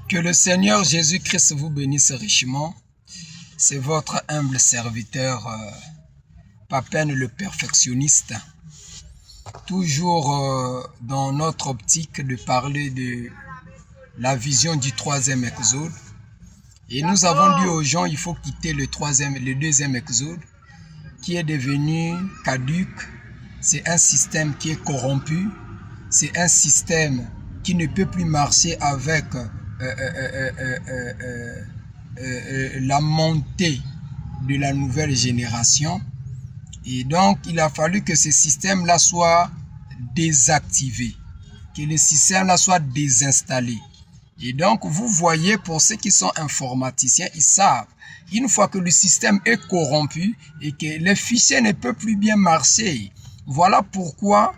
Que le Seigneur Jésus-Christ vous bénisse richement. C'est votre humble serviteur, Papen le perfectionniste. Toujours dans notre optique de parler de la vision du troisième exode. Et nous avons dit aux gens, il faut quitter le deuxième exode, qui est devenu caduque. C'est un système qui est corrompu. C'est un système qui ne peut plus marcher avec la montée de la nouvelle génération. Et donc, il a fallu que ce système-là soit désactivé, que le système-là soit désinstallé. Et donc, vous voyez, pour ceux qui sont informaticiens, ils savent, une fois que le système est corrompu et que les fichiers ne peuvent plus bien marcher, voilà pourquoi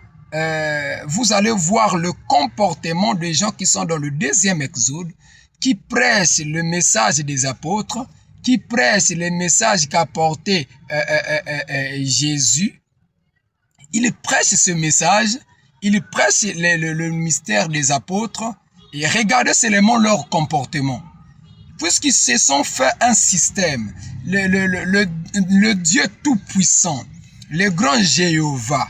vous allez voir le comportement des gens qui sont dans le deuxième exode, qui prêchent le message des apôtres, qui prêchent le message qu'a porté Jésus. Ils prêchent ce message, ils prêchent le mystère des apôtres, et regardez seulement leur comportement. Puisqu'ils se sont fait un système, le Dieu Tout-Puissant, le grand Jéhovah,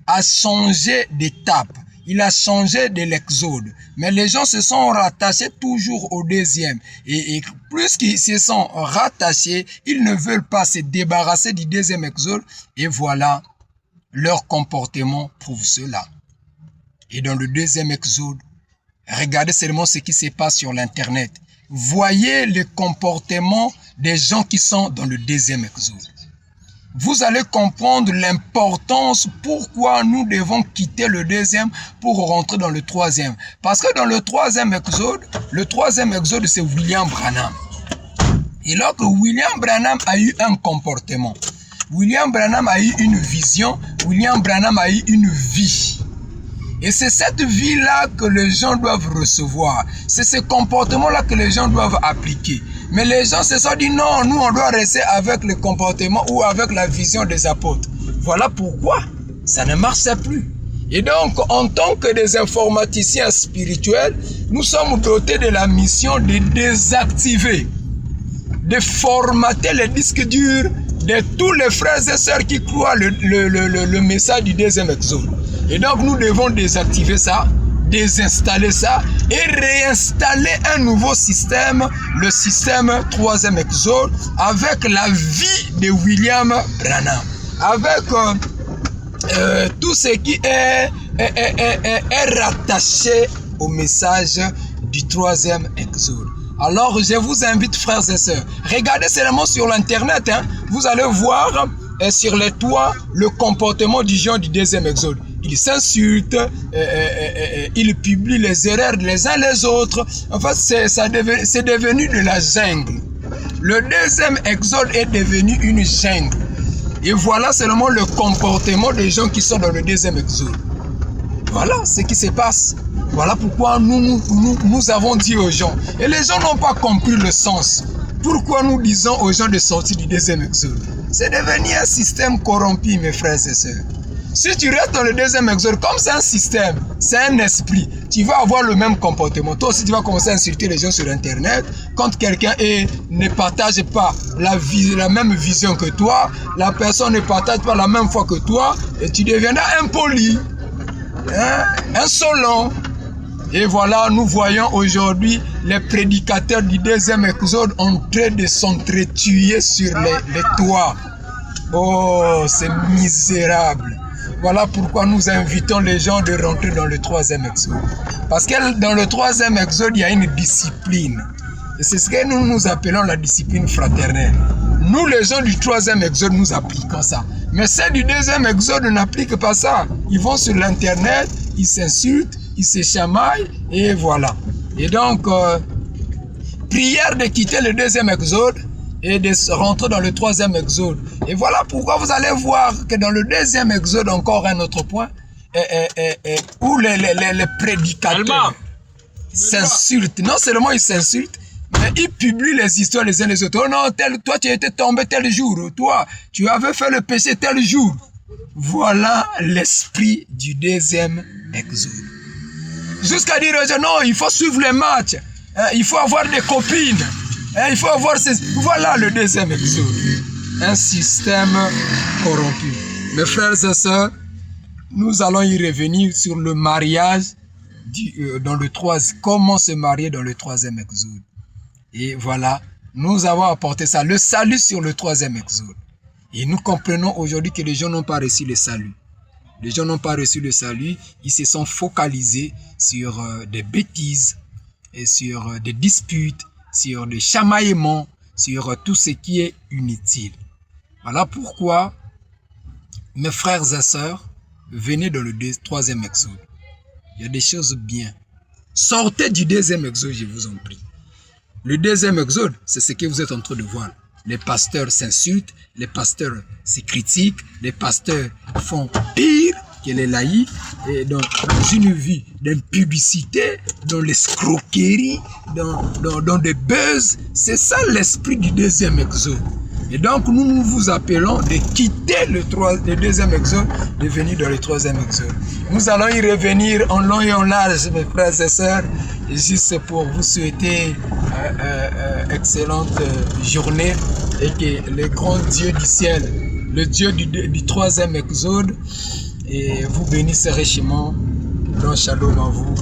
a changé d'étape, il a changé de l'exode. Mais les gens se sont rattachés toujours au deuxième. Et plus qu'ils se sont rattachés, ils ne veulent pas se débarrasser du deuxième exode. Et voilà, leur comportement prouve cela. Et dans le deuxième exode, regardez seulement ce qui se passe sur l'internet. Voyez le comportement des gens qui sont dans le deuxième exode. Vous allez comprendre l'importance pourquoi nous devons quitter le deuxième pour rentrer dans le troisième. Parce que dans le troisième exode, c'est William Branham. Et lorsque William Branham a eu un comportement, William Branham a eu une vision, William Branham a eu une vie. Et c'est cette vie-là que les gens doivent recevoir. C'est ce comportement-là que les gens doivent appliquer. Mais les gens se sont dit non, nous on doit rester avec le comportement ou avec la vision des apôtres. Voilà pourquoi ça ne marchait plus. Et donc, en tant que des informaticiens spirituels, nous sommes dotés de la mission de désactiver, de formater les disques durs de tous les frères et sœurs qui croient le message du deuxième exode. Et donc, nous devons désactiver ça, désinstaller ça et réinstaller un nouveau système, le système troisième exode, avec la vie de William Branham, avec tout ce qui est rattaché au message du troisième exode. Alors, je vous invite, frères et sœurs, regardez seulement sur l'internet, hein, vous allez voir sur les toits le comportement du gens du deuxième exode. Ils s'insultent, ils publient les erreurs les uns les autres. En fait, c'est devenu de la jungle. Le deuxième exode est devenu une jungle. Et voilà seulement le comportement des gens qui sont dans le deuxième exode. Voilà ce qui se passe. Voilà pourquoi nous avons dit aux gens. Et les gens n'ont pas compris le sens. Pourquoi nous disons aux gens de sortir du deuxième exode? C'est devenu un système corrompu, mes frères et sœurs. Si tu restes dans le deuxième exode, comme c'est un système, c'est un esprit, tu vas avoir le même comportement. Toi aussi, tu vas commencer à insulter les gens sur Internet. Quand quelqu'un ne partage pas la même vision que toi, la personne ne partage pas la même foi que toi, et tu deviendras impoli, hein, insolent. Et voilà, nous voyons aujourd'hui les prédicateurs du deuxième exode en train de s'entretuer sur les toits. Oh, c'est misérable. Voilà pourquoi nous invitons les gens de rentrer dans le troisième exode. Parce que dans le troisième exode, il y a une discipline. Et c'est ce que nous appelons la discipline fraternelle. Nous, les gens du troisième exode, nous appliquons ça. Mais ceux du deuxième exode n'appliquent pas ça. Ils vont sur l'internet, ils s'insultent, ils se chamaillent, et voilà. Et donc, prière de quitter le deuxième exode et de rentrer dans le troisième exode. Et voilà pourquoi vous allez voir que dans le deuxième exode, encore un autre point, où les prédicateurs s'insultent. Non seulement ils s'insultent, mais ils publient les histoires les uns les autres. Oh non, toi tu étais tombé tel jour, toi tu avais fait le péché tel jour. Voilà l'esprit du deuxième exode. Jusqu'à dire aux gens, non, il faut suivre les matchs. Il faut avoir des copines. Il faut avoir ces... Voilà le deuxième exode. Un système corrompu. Mes frères et sœurs, nous allons y revenir sur le mariage comment se marier dans le troisième exode. Et voilà, nous avons apporté ça, le salut sur le troisième exode. Et nous comprenons aujourd'hui que les gens n'ont pas reçu le salut. Les gens n'ont pas reçu le salut, ils se sont focalisés sur des bêtises, et sur des disputes, sur des chamaillements, sur tout ce qui est inutile. Voilà pourquoi, mes frères et sœurs, venez dans le troisième exode. Il y a des choses bien. Sortez du deuxième exode, je vous en prie. Le deuxième exode, c'est ce que vous êtes en train de voir. Les pasteurs s'insultent, les pasteurs se critiquent, les pasteurs font pire que les laïcs, et dans une vie d'impudicité, dans l'escroquerie, dans des buzz. C'est ça l'esprit du deuxième exode. Et donc nous vous appelons de quitter le deuxième exode, de venir dans le troisième exode. Nous allons y revenir en long et en large, mes frères et sœurs, et juste pour vous souhaiter excellente journée, et que le grand Dieu du ciel, le Dieu du troisième exode, et vous bénisse richement. Grand shalom à vous.